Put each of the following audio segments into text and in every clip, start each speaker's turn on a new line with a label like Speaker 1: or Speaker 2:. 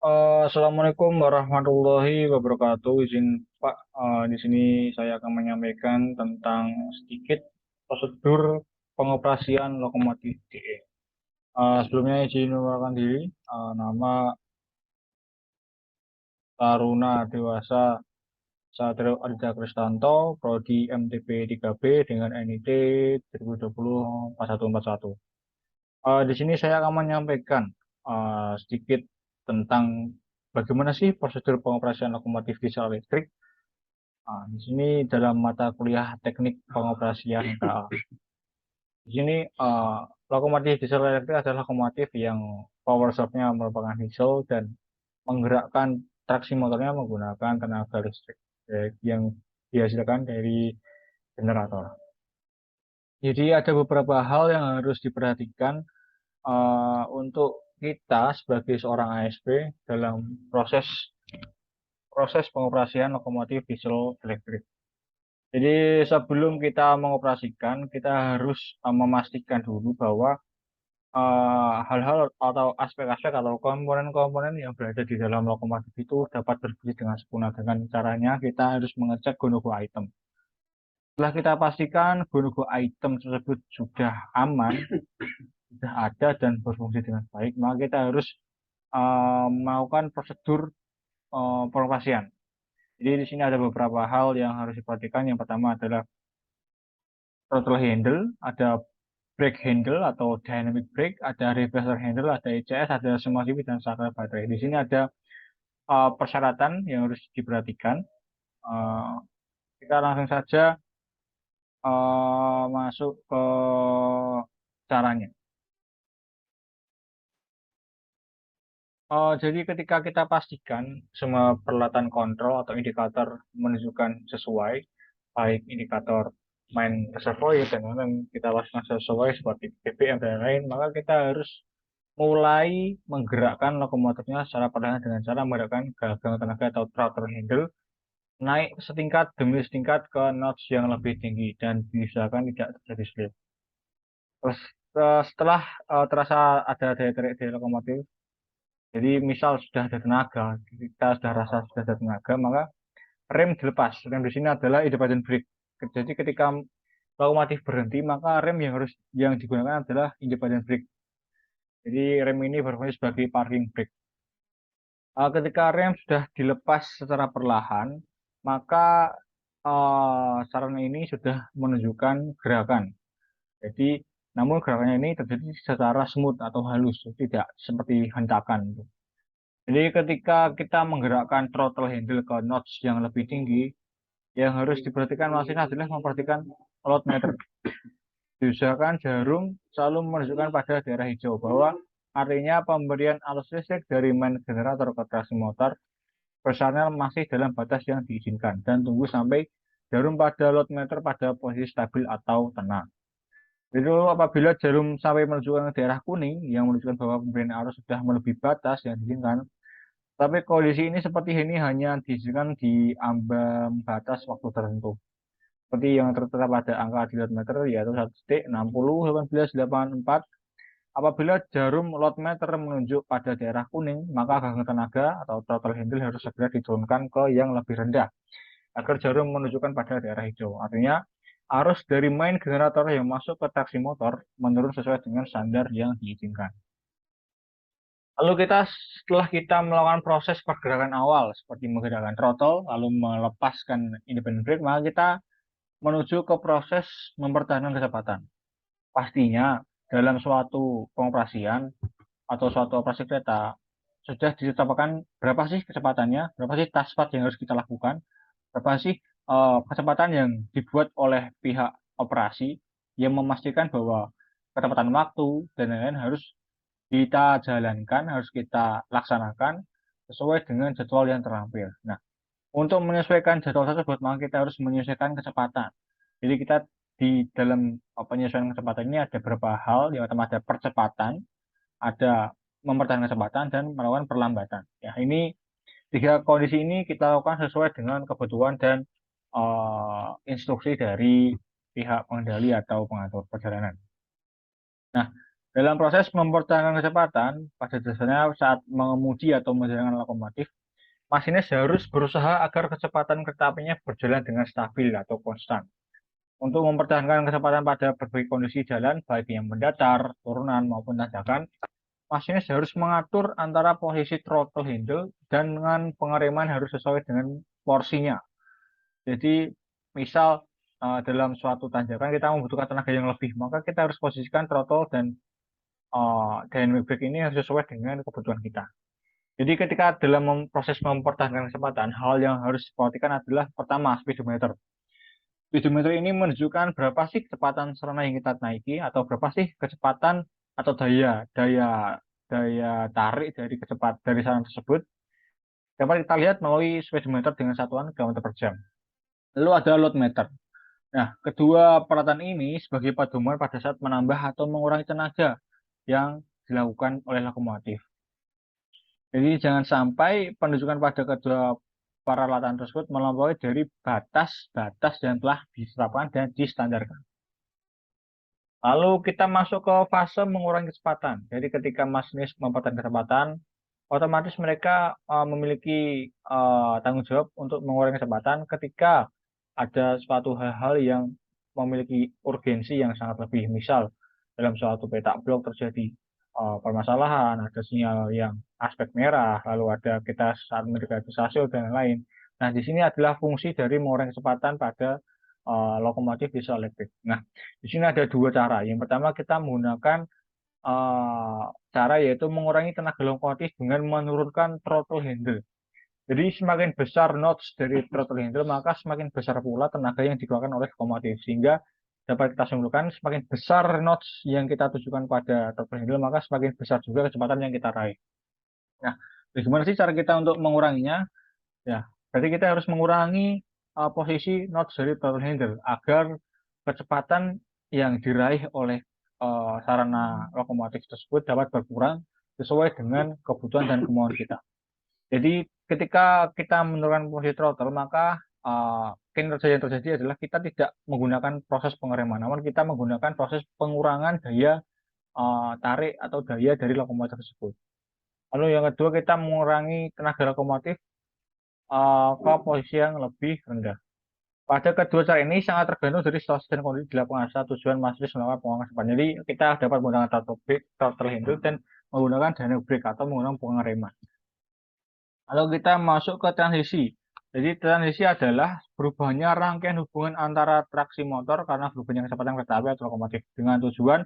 Speaker 1: Assalamualaikum warahmatullahi wabarakatuh. Izin Pak, di sini saya akan menyampaikan tentang sedikit prosedur pengoperasian lokomotif DE. Sebelumnya izin memperkenalkan diri, nama Taruna Dewasa Satrio Aditya Kristanto, Prodi MTB 3B dengan NIT 2020-4141. Di sini saya akan menyampaikan sedikit tentang bagaimana sih prosedur pengoperasian lokomotif diesel listrik. Di sini dalam mata kuliah teknik pengoperasian KA. Di sini lokomotif diesel elektrik adalah lokomotif yang power source-nya merupakan diesel dan menggerakkan traksi motornya menggunakan tenaga listrik yang dihasilkan dari generator. Jadi ada beberapa hal yang harus diperhatikan untuk kita sebagai seorang ASP dalam proses proses pengoperasian lokomotif diesel elektrik. Jadi sebelum kita mengoperasikan, kita harus memastikan dulu bahwa hal-hal atau aspek-aspek atau komponen-komponen yang berada di dalam lokomotif itu dapat berfungsi dengan sempurna. Dengan caranya kita harus mengecek go-no-go item. Setelah kita pastikan go-no-go item tersebut sudah aman, sudah ada dan berfungsi dengan baik, maka kita harus melakukan prosedur pengoperasian. Jadi di sini ada beberapa hal yang harus diperhatikan. Yang pertama adalah throttle handle, ada brake handle atau dynamic brake, ada reverser handle, ada ECS, ada semua CV dan saklar baterai. Di sini ada persyaratan yang harus diperhatikan. Uh, kita langsung saja masuk ke caranya. Jadi ketika kita pastikan semua peralatan kontrol atau indikator menunjukkan sesuai, baik indikator main reservoir dan lain kita pastikan sesuai seperti BBM dan lain, maka kita harus mulai menggerakkan lokomotifnya secara perlahan dengan cara menggerakkan gagang tenaga atau throttle handle naik setingkat demi setingkat ke notch yang lebih tinggi dan diusahakan tidak terjadi slip. Terus setelah terasa ada daya tarik di lokomotif, jadi misal sudah ada tenaga, kita sudah rasa sudah ada tenaga, maka rem dilepas. Rem di sini adalah independent brake. Jadi ketika lokomotif berhenti, maka rem yang digunakan adalah independent brake. Jadi rem ini berfungsi sebagai parking brake. Ketika rem sudah dilepas secara perlahan, maka saran ini sudah menunjukkan gerakan. Jadi, namun gerakannya ini terjadi secara smooth atau halus, tidak seperti hentakan. Jadi ketika kita menggerakkan throttle handle ke notch yang lebih tinggi, yang harus diperhatikan masing adalah memperhatikan load meter. Diusahakan jarum selalu menunjukkan pada daerah hijau bahwa artinya pemberian arus listrik dari main generator ke traksi motor personel masih dalam batas yang diizinkan dan tunggu sampai jarum pada load meter pada posisi stabil atau tenang. Jadi apabila jarum sampai menunjukkan daerah kuning yang menunjukkan bahwa pemberian arus sudah melebihi batas yang diizinkan, tapi kondisi ini seperti ini hanya diizinkan di ambang batas waktu tertentu. Seperti yang tertera pada angka di load meter yaitu 1.60.18.84. Apabila jarum load meter menunjuk pada daerah kuning, maka gagang tenaga atau throttle handle harus segera diturunkan ke yang lebih rendah agar jarum menunjukkan pada daerah hijau. Artinya, arus dari main generator yang masuk ke traksi motor menurun sesuai dengan standar yang diizinkan. Lalu setelah kita melakukan proses pergerakan awal seperti menggerakkan throttle, lalu melepaskan independent brake, maka kita menuju ke proses mempertahankan kecepatan. Pastinya dalam suatu pengoperasian atau suatu operasi kereta sudah ditetapkan berapa sih kecepatannya, berapa sih task path yang harus kita lakukan, berapa sih kecepatan yang dibuat oleh pihak operasi yang memastikan bahwa ketepatan waktu dan lain-lain harus kita jalankan, harus kita laksanakan sesuai dengan jadwal yang terlampir. Nah, untuk menyesuaikan jadwal tersebut, maka kita harus menyesuaikan kecepatan. Jadi kita di dalam penyesuaian kecepatan ini ada beberapa hal, yang pertama ada percepatan, ada mempertahankan kecepatan, dan melakukan perlambatan. Ya, ini tiga kondisi ini kita lakukan sesuai dengan kebutuhan dan instruksi dari pihak pengendali atau pengatur perjalanan. Nah, Dalam proses mempertahankan kecepatan, pada dasarnya saat mengemudi atau menjalankan lokomotif, masinis harus berusaha agar kecepatan kereta apinya berjalan dengan stabil atau konstan. Untuk mempertahankan kecepatan pada berbagai kondisi jalan, baik yang mendatar, turunan, maupun tanjakan, masinis harus mengatur antara posisi throttle handle dan dengan pengereman harus sesuai dengan porsinya. Jadi, misal dalam suatu tanjakan kita membutuhkan tenaga yang lebih, maka kita harus posisikan throttle dan dynamic brake ini harus sesuai dengan kebutuhan kita. Jadi ketika dalam proses mempertahankan kecepatan, hal yang harus diperhatikan adalah pertama speedometer. Speedometer ini menunjukkan berapa sih kecepatan sarana yang kita naiki atau berapa sih kecepatan atau daya daya daya tarik dari sarana tersebut dapat kita lihat melalui speedometer dengan satuan kilometer per jam. Lalu ada load meter. Nah, kedua peralatan ini sebagai pedoman pada saat menambah atau mengurangi tenaga yang dilakukan oleh lokomotif. Jadi jangan sampai penunjukan pada kedua peralatan tersebut melampaui dari batas-batas yang telah ditetapkan dan distandarkan. Lalu kita masuk ke fase mengurangi kecepatan. Jadi ketika masinis mempertahankan kecepatan, otomatis mereka memiliki tanggung jawab untuk mengurangi kecepatan ketika ada suatu hal-hal yang memiliki urgensi yang sangat lebih. Misal dalam suatu petak blok terjadi permasalahan, ada sinyal yang aspek merah, lalu ada kita saat mendekati stasiun dan lain-lain. Nah, di sini adalah fungsi dari mengurangi kecepatan pada lokomotif diesel elektrik. Nah, di sini ada dua cara. Yang pertama kita menggunakan cara yaitu mengurangi tenaga lokomotif dengan menurunkan throttle handle. Jadi semakin besar notch dari throttle handle, maka semakin besar pula tenaga yang dikeluarkan oleh lokomotif. Sehingga dapat kita simpulkan semakin besar notch yang kita tujukan pada throttle handle, maka semakin besar juga kecepatan yang kita raih. Nah, bagaimana sih cara kita untuk menguranginya? Ya, berarti kita harus mengurangi posisi notch dari throttle handle agar kecepatan yang diraih oleh sarana lokomotif tersebut dapat berkurang sesuai dengan kebutuhan dan kemauan kita. Jadi ketika kita menurunkan posisi throttle, maka kinerja yang terjadi adalah kita tidak menggunakan proses pengereman, namun kita menggunakan proses pengurangan daya tarik atau daya dari lokomotif tersebut. Lalu yang kedua kita mengurangi tenaga lokomotif ke posisi yang lebih rendah. Pada kedua cara ini sangat tergantung dari situasi dan kondisi di lapangan saat tujuan masinis melakukan pengurangan kecepatan. Jadi kita dapat menggunakan throttle handle dan menggunakan dynamic brake atau menggunakan pengereman. Lalu kita masuk ke transisi. Jadi transisi adalah berubahnya rangkaian hubungan antara traksi motor karena berubahnya kecepatan kereta api atau lokomotif dengan tujuan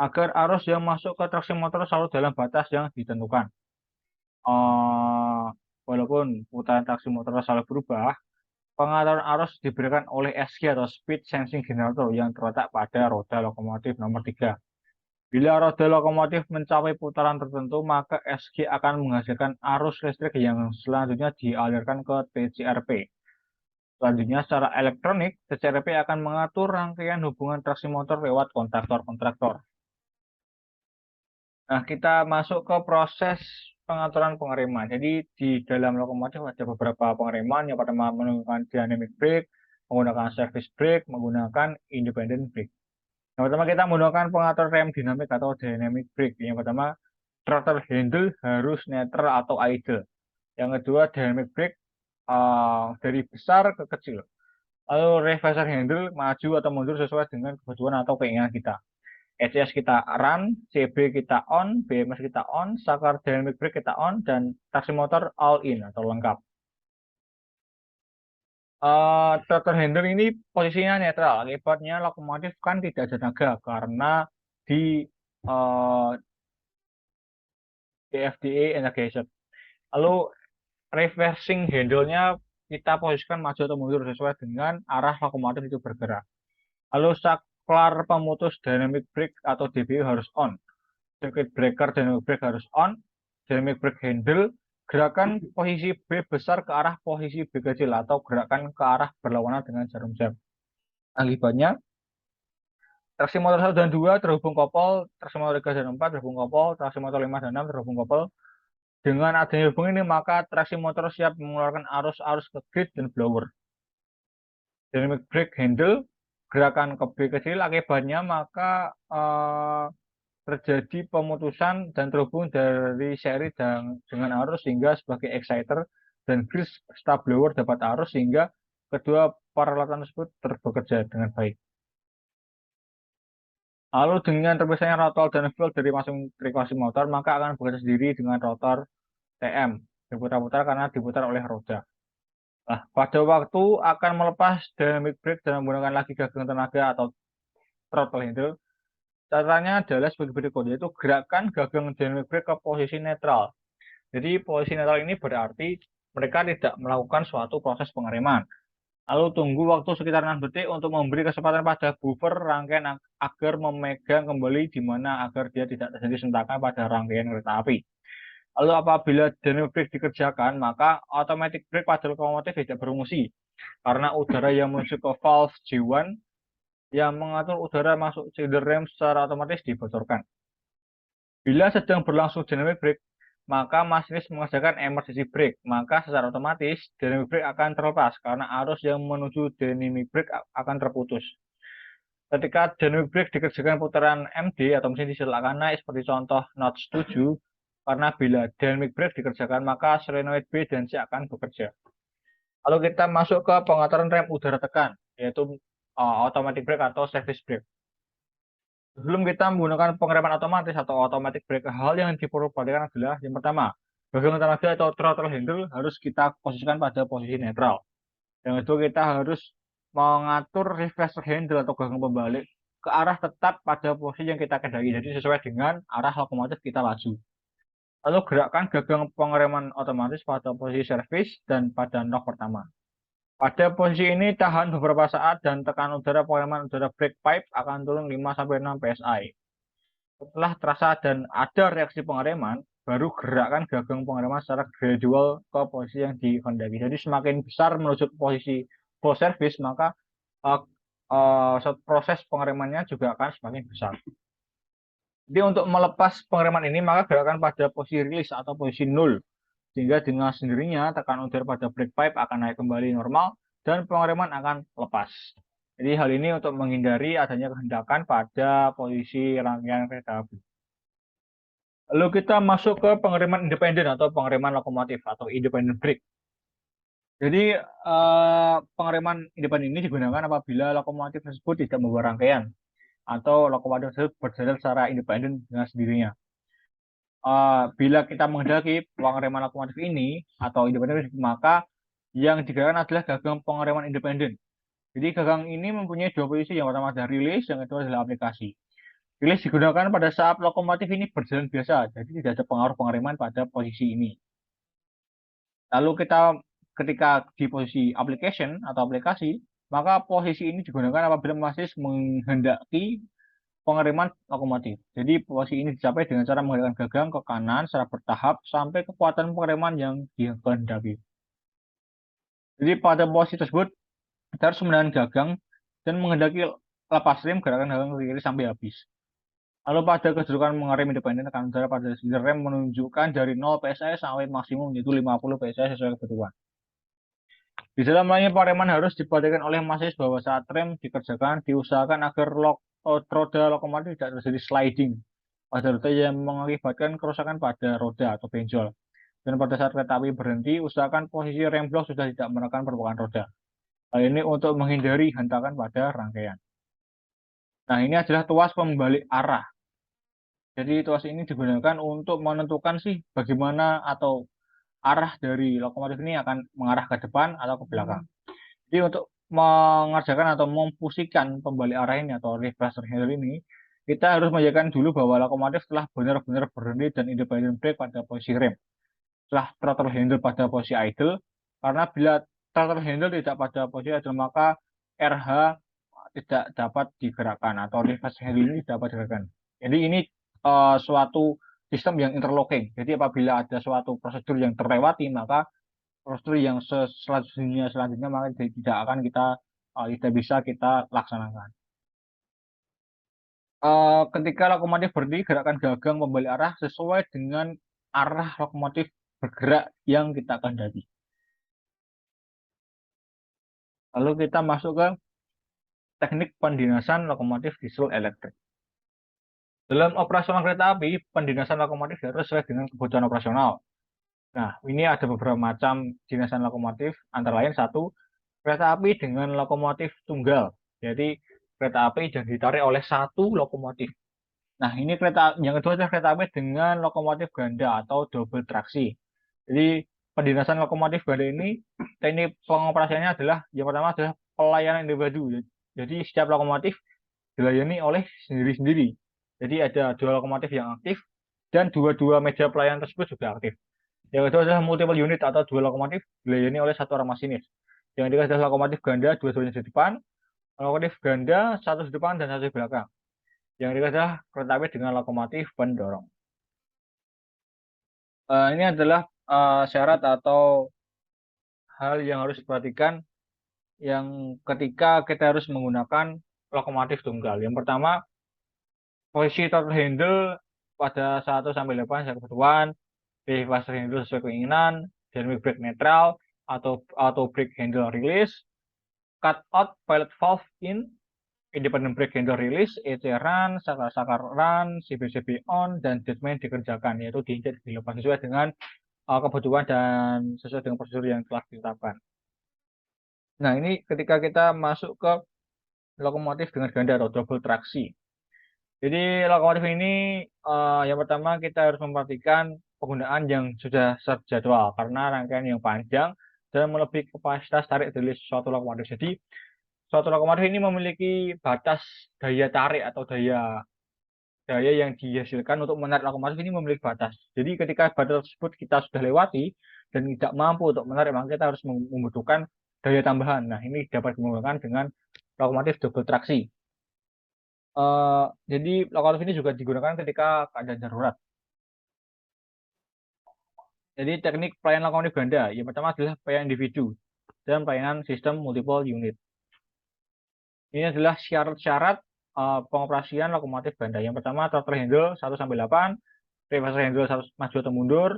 Speaker 1: agar arus yang masuk ke traksi motor selalu dalam batas yang ditentukan. Walaupun putaran traksi motor selalu berubah, pengaturan arus diberikan oleh SG atau Speed Sensing Generator yang terletak pada roda lokomotif nomor 3. Bila roda lokomotif mencapai putaran tertentu, maka SG akan menghasilkan arus listrik yang selanjutnya dialirkan ke TCRP. Selanjutnya, secara elektronik, TCRP akan mengatur rangkaian hubungan traksi motor lewat kontaktor-kontaktor. Nah, kita masuk ke proses pengaturan pengereman. Jadi, di dalam lokomotif ada beberapa pengereman. Yang pertama menggunakan dynamic brake, menggunakan service brake, menggunakan independent brake. Yang pertama kita menggunakan pengatur rem dinamik atau dynamic brake. Yang pertama throttle handle harus netral atau idle. Yang kedua dynamic brake dari besar ke kecil. Lalu reverser handle maju atau mundur sesuai dengan kebutuhan atau keinginan kita. HCS kita run, CB kita on, BMS kita on, saklar dynamic brake kita on, dan traksi motor all in atau lengkap. Throttle handle ini posisinya netral, akibatnya lokomotif kan tidak ada tenaga karena di DFDA energizer. Lalu reversing handle-nya kita posisikan maju atau mundur sesuai dengan arah lokomotif itu bergerak. Lalu saklar pemutus dynamic brake atau DBU harus on. Circuit breaker dynamic brake harus on. Dynamic brake handle gerakan posisi B besar ke arah posisi B kecil atau gerakan ke arah berlawanan dengan jarum jam. Akibatnya traksi motor 1 dan 2 terhubung kopel, traksi motor 3 dan 4 terhubung kopel, traksi motor 5 dan 6 terhubung kopel. Dengan adanya hubungan ini, maka traksi motor siap mengeluarkan arus-arus ke grid dan blower. Dynamic brake handle gerakan ke B kecil, akibatnya maka terjadi pemutusan dan terhubung dari seri dengan arus sehingga sebagai exciter dan grease stop blower dapat arus sehingga kedua peralatan tersebut bekerja dengan baik. Lalu dengan terpisahnya rotor dan field dari masing frekuensi motor, maka akan bekerja sendiri dengan rotor TM diputar-putar karena diputar oleh roda. Nah, pada waktu akan melepas dynamic brake dan menggunakan lagi gagang tenaga atau throttle handle, caranya adalah sebagai berikut, yaitu gerakan gagang dynamic brake ke posisi netral. Jadi posisi netral ini berarti mereka tidak melakukan suatu proses pengereman. Lalu tunggu waktu sekitar 6 detik untuk memberi kesempatan pada buffer rangkaian agar memegang kembali di mana agar dia tidak terjadi sentakan pada rangkaian kereta api. Lalu apabila dynamic brake dikerjakan, maka automatic brake pada lokomotif tidak berfungsi karena udara yang menuju ke valve J1 yang mengatur udara masuk cylinder rem secara otomatis dibocorkan. Bila sedang berlangsung dynamic brake, maka masinis mengerjakan emergency brake, maka secara otomatis dynamic brake akan terlepas karena arus yang menuju dynamic brake akan terputus. Ketika dynamic brake dikerjakan putaran MD atau mesin diesel akan naik seperti contoh not 7, karena bila dynamic brake dikerjakan maka solenoid B dan C akan bekerja. Lalu kita masuk ke pengaturan rem udara tekan, yaitu automatic brake atau service brake. Sebelum kita menggunakan pengereman otomatis atau automatic brake, hal yang diperlu perhatikan adalah yang pertama, gagang tenaga atau throttle handle harus kita posisikan pada posisi netral. Yang kedua, kita harus mengatur reverser handle atau gagang pembalik ke arah tetap pada posisi yang kita kendaki, jadi sesuai dengan arah lokomotif kita laju. Lalu gerakkan gagang pengereman otomatis pada posisi servis dan pada knock pertama. Pada posisi ini tahan beberapa saat dan tekan udara pengereman udara brake pipe akan turun 5-6 psi. Setelah terasa dan ada reaksi pengereman, baru gerakkan gagang pengereman secara gradual ke posisi yang dikehendaki. Jadi semakin besar menuju ke posisi full service, maka proses pengeremannya juga akan semakin besar. Jadi untuk melepas pengereman ini, maka gerakan pada posisi release atau posisi 0. Sehingga dengan sendirinya tekan udara pada brake pipe akan naik kembali normal dan pengereman akan lepas. Jadi hal ini untuk menghindari adanya kehendakan pada posisi rangkaian kereta api. Lalu kita masuk ke pengereman independen atau pengereman lokomotif atau independent brake. Jadi pengereman independen ini digunakan apabila lokomotif tersebut tidak membawa rangkaian atau lokomotif tersebut berjalan secara independen dengan sendirinya. Bila kita menghendaki pengereman lokomotif ini atau independen, maka yang digerakkan adalah gagang pengereman independen. Jadi gagang ini mempunyai dua posisi, yang pertama adalah release, yang kedua adalah aplikasi. Release digunakan pada saat lokomotif ini berjalan biasa, jadi tidak ada pengaruh pengereman pada posisi ini. Lalu ketika di posisi application atau aplikasi, maka posisi ini digunakan apabila masinis menghendaki pengereman lokomotif. Jadi posisi ini dicapai dengan cara menggerakkan gagang ke kanan secara bertahap sampai kekuatan pengereman yang dikehendaki. Jadi pada posisi tersebut kita harus menahan gagang dan menghendaki lepas rem gerakan gagang ke kiri sampai habis. Lalu pada kedudukan mengerem independen, tekan udara pada silinder rem menunjukkan dari 0 psi sampai maksimum yaitu 50 psi sesuai kebutuhan. Di dalam lainnya pengereman harus diperhatikan oleh masinis bahwa saat rem dikerjakan diusahakan agar roda lokomotif tidak terjadi sliding pada roda yang mengakibatkan kerusakan pada roda atau benjol. Dan pada saat kereta api berhenti, usahakan posisi rem blok sudah tidak menekan permukaan roda. Hal ini untuk menghindari hentakan pada rangkaian. Nah, ini adalah tuas pembalik arah. Jadi tuas ini digunakan untuk menentukan sih bagaimana atau arah dari lokomotif ini akan mengarah ke depan atau ke belakang. Jadi untuk mengerjakan atau memfungsikan pembalik arah ini atau reverser handle ini, kita harus menjaga dulu bahwa lokomotif telah benar-benar berhenti dan independent brake pada posisi rem. Setelah throttle handle pada posisi idle, karena bila throttle handle tidak pada posisi idle, maka RH tidak dapat digerakkan atau reverse handle ini tidak dapat digerakkan. Jadi ini suatu sistem yang interlocking. Jadi apabila ada suatu prosedur yang terlewati, maka prosedur yang selanjutnya maka tidak akan tidak bisa kita laksanakan. Ketika lokomotif berhenti, gerakan gagang membalik arah sesuai dengan arah lokomotif bergerak yang kita kehendaki. Lalu kita masuk ke teknik pendinasan lokomotif diesel elektrik. Dalam operasional kereta api, pendinasan lokomotif harus sesuai dengan kebutuhan operasional. Nah, ini ada beberapa macam dinasan lokomotif, antara lain satu, kereta api dengan lokomotif tunggal. Jadi, kereta api yang ditarik oleh satu lokomotif. Nah, ini kereta yang kedua adalah kereta api dengan lokomotif ganda atau double traksi. Jadi, pendinasan lokomotif ganda ini, teknik pengoperasiannya adalah yang pertama adalah pelayanan individu. Jadi, setiap lokomotif dilayani oleh sendiri-sendiri. Jadi ada dua lokomotif yang aktif dan dua-dua meja pelayanan tersebut juga aktif. Yang kedua adalah multiple unit atau dua lokomotif dilayani oleh satu orang masinis. Yang ketiga adalah lokomotif ganda, dua-duanya di depan. Lokomotif ganda, satu di depan dan satu di belakang. Yang ketiga adalah kereta api dengan lokomotif pendorong. Ini adalah syarat atau hal yang harus diperhatikan yang ketika kita harus menggunakan lokomotif tunggal. Yang pertama, posisi throttle handle pada 1-8 sesuai kebutuhan, faster handle sesuai keinginan, dynamic brake netral atau auto brake handle release, cut out pilot valve in, independent brake handle release, EC run, sakar run, CBCB on, dan deadman dikerjakan, yaitu diinjak dilepas sesuai dengan kebutuhan dan sesuai dengan prosedur yang telah ditetapkan. Nah, ini ketika kita masuk ke lokomotif dengan ganda atau double traksi. Jadi lokomotif ini yang pertama kita harus memperhatikan penggunaan yang sudah terjadwal karena rangkaian yang panjang dan melebihi kapasitas tarik dari suatu lokomotif. Jadi suatu lokomotif ini memiliki batas daya tarik atau daya yang dihasilkan untuk menarik lokomotif ini memiliki batas. Jadi ketika batas tersebut kita sudah lewati dan tidak mampu untuk menarik, maka kita harus membutuhkan daya tambahan. Nah, ini dapat dimulakan dengan lokomotif double traksi. Jadi lokomotif ini juga digunakan ketika keadaan darurat. Jadi teknik pelayanan lokomotif ganda yang pertama adalah pelayanan individu dan pelayanan sistem multiple unit. Ini adalah syarat-syarat pengoperasian lokomotif ganda. Yang pertama throttle handle 1-8, reverse handle maju atau mundur,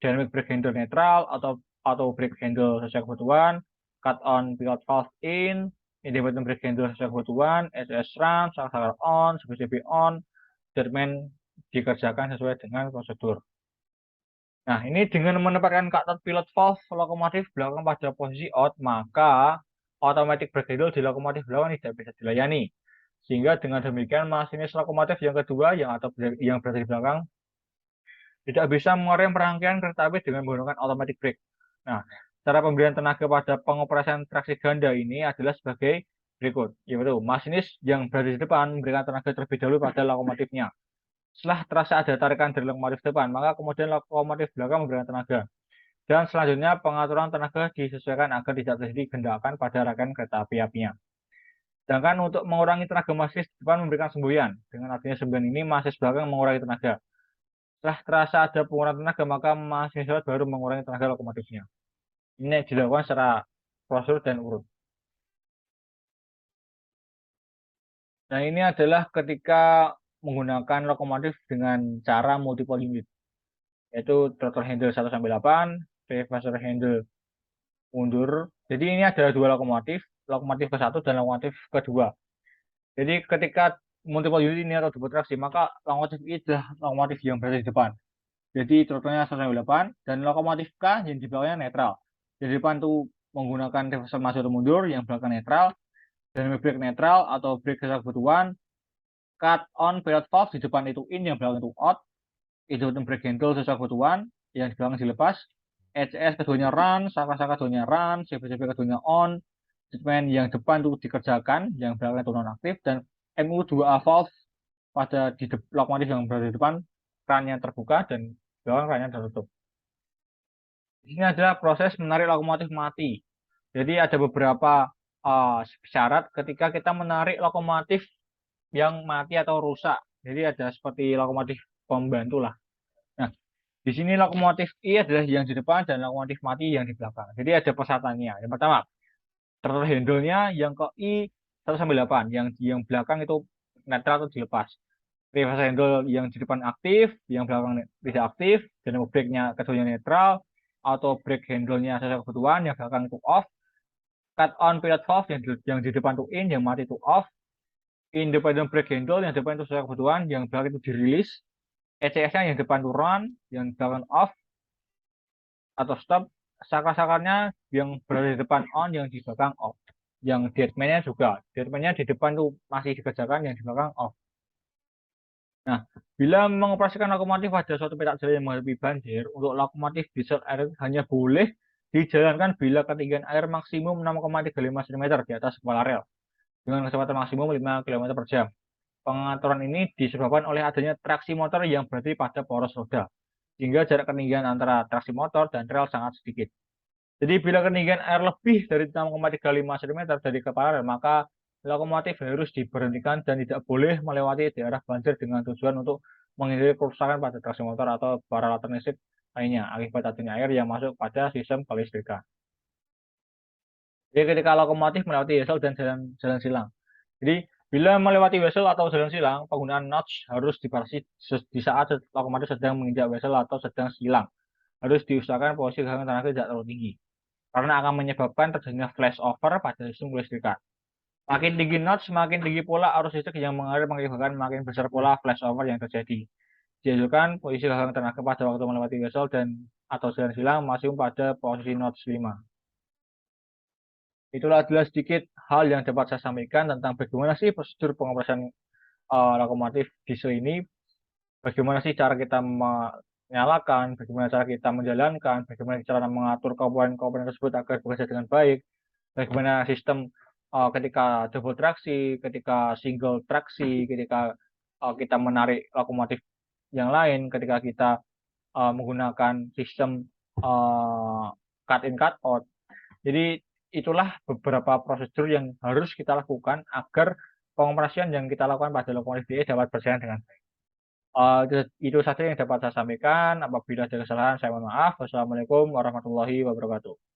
Speaker 1: dynamic brake handle netral atau auto brake handle sesuai kebutuhan, cut on pilot valve in, independent brake handle sesuai kebutuhan, SS run, sakar on, CBCB on, deadman dikerjakan sesuai dengan prosedur. Nah, ini dengan menempatkan cut pilot valve lokomotif belakang pada posisi out, maka automatic brake handle di lokomotif belakang tidak bisa dilayani. Sehingga dengan demikian masinis lokomotif yang kedua yang berada di belakang tidak bisa mengerem rangkaian kereta api dengan menggunakan automatic brake. Nah, cara pemberian tenaga pada pengoperasian traksi ganda ini adalah sebagai berikut, yaitu masinis yang berada di depan memberikan tenaga terlebih dahulu pada lokomotifnya. Setelah terasa ada tarikan dari lokomotif depan, maka kemudian lokomotif belakang memberikan tenaga. Dan selanjutnya pengaturan tenaga disesuaikan agar tidak terjadi gendakan pada rangkaian kereta api-apinya. Sedangkan untuk mengurangi tenaga masinis depan memberikan semboyan. Dengan adanya semboyan ini, masinis belakang mengurangi tenaga. Setelah terasa ada pengurangan tenaga, maka masinis baru mengurangi tenaga lokomotifnya. Ini dilakukan secara prosedur dan urut. Nah, ini adalah ketika menggunakan lokomotif dengan cara multiple unit, yaitu throttle handle 1-8, reverse handle mundur. Jadi ini ada dua lokomotif ke-1 dan lokomotif kedua. Jadi ketika multiple unit ini atau double traksi, maka lokomotif ini adalah lokomotif yang berada di depan. Jadi throttle-nya 1-8 dan lokomotif K yang di belakangnya netral. Jadi depan tuh menggunakan reverser maju atau mundur, yang belakang netral, dan brake netral atau brake sesuai kebutuhan, cut on pilot valve di depan itu in, yang belakang itu out, itu brake handle sesuai kebutuhan, yang di belakang dilepas, HCS keduanya run, saka keduanya run, CBCB keduanya on, treatment yang depan itu dikerjakan, yang belakang itu nonaktif, dan MU2A valve pada di lokomotif yang berada di depan, kerannya terbuka dan belakang kerannya tertutup. Ini adalah proses menarik lokomotif mati. Jadi ada beberapa syarat ketika kita menarik lokomotif yang mati atau rusak. Jadi ada seperti lokomotif pembantu lah. Nah, di sini lokomotif I adalah yang di depan dan lokomotif mati yang di belakang. Jadi ada persyaratannya. Yang pertama, throttle handle-nya yang ke I 1-8, yang belakang itu netral atau dilepas. Reverse handle yang di depan aktif, yang belakang tidak aktif, dan brake-nya keduanya netral, auto brake handle-nya sesuai kebutuhan, yang belakang itu off, cut on pilot valve yang di depan itu in, yang mati itu off, independent brake handle yang depan itu sesuai kebutuhan, yang belakang itu dirilis, ECS-nya yang depan itu run, yang belakang off atau stop, saklar-saklarnya yang berada di depan on, yang di belakang off. Yang deadman-nya juga, deadman-nya di depan tuh masih dikerjakan, yang di belakang off. Nah, bila mengoperasikan lokomotif pada suatu petak jalan yang menghadapi banjir, untuk lokomotif diesel air hanya boleh dijalankan bila ketinggian air maksimum 6,35 cm di atas kepala rel dengan kecepatan maksimum 5 km per jam. Pengaturan ini disebabkan oleh adanya traksi motor yang berada pada poros roda, sehingga jarak ketinggian antara traksi motor dan rel sangat sedikit. Jadi bila ketinggian air lebih dari 6,35 cm dari kepala rel, maka lokomotif harus diberhentikan dan tidak boleh melewati daerah banjir dengan tujuan untuk menghindari kerusakan pada traksi motor atau peralatan listrik lainnya akibat adanya air yang masuk pada sistem kelistrikan. Jadi ketika lokomotif melewati wesel dan jalan silang. Jadi bila melewati wesel atau jalan silang, penggunaan notch harus dibatasi di saat lokomotif sedang menginjak wesel atau sedang silang. Harus diusahakan posisi gagang tenaga tidak terlalu tinggi karena akan menyebabkan terjadinya flashover pada sistem kelistrikan. Makin tinggi notch, semakin tinggi pula arus listrik yang mengalir mengakibatkan makin besar pula flashover yang terjadi. Dihasilkan posisi gagang tenaga pada waktu melewati wesel dan atau jalan silang maksimum pada posisi notch 5. Itulah adalah sedikit hal yang dapat saya sampaikan tentang bagaimana sih prosedur pengoperasian lokomotif diesel ini, bagaimana sih cara kita menyalakan, bagaimana cara kita menjalankan, bagaimana cara mengatur komponen-komponen tersebut agar bekerja dengan baik, bagaimana sistem ketika double traksi, ketika single traksi, ketika kita menarik lokomotif yang lain, ketika kita menggunakan sistem cut in cut out. Jadi itulah beberapa prosedur yang harus kita lakukan agar pengoperasian yang kita lakukan pada lokomotif DE dapat berjalan dengan baik. Itu saja yang dapat saya sampaikan. Apabila ada kesalahan, saya mohon maaf. Wassalamualaikum warahmatullahi wabarakatuh.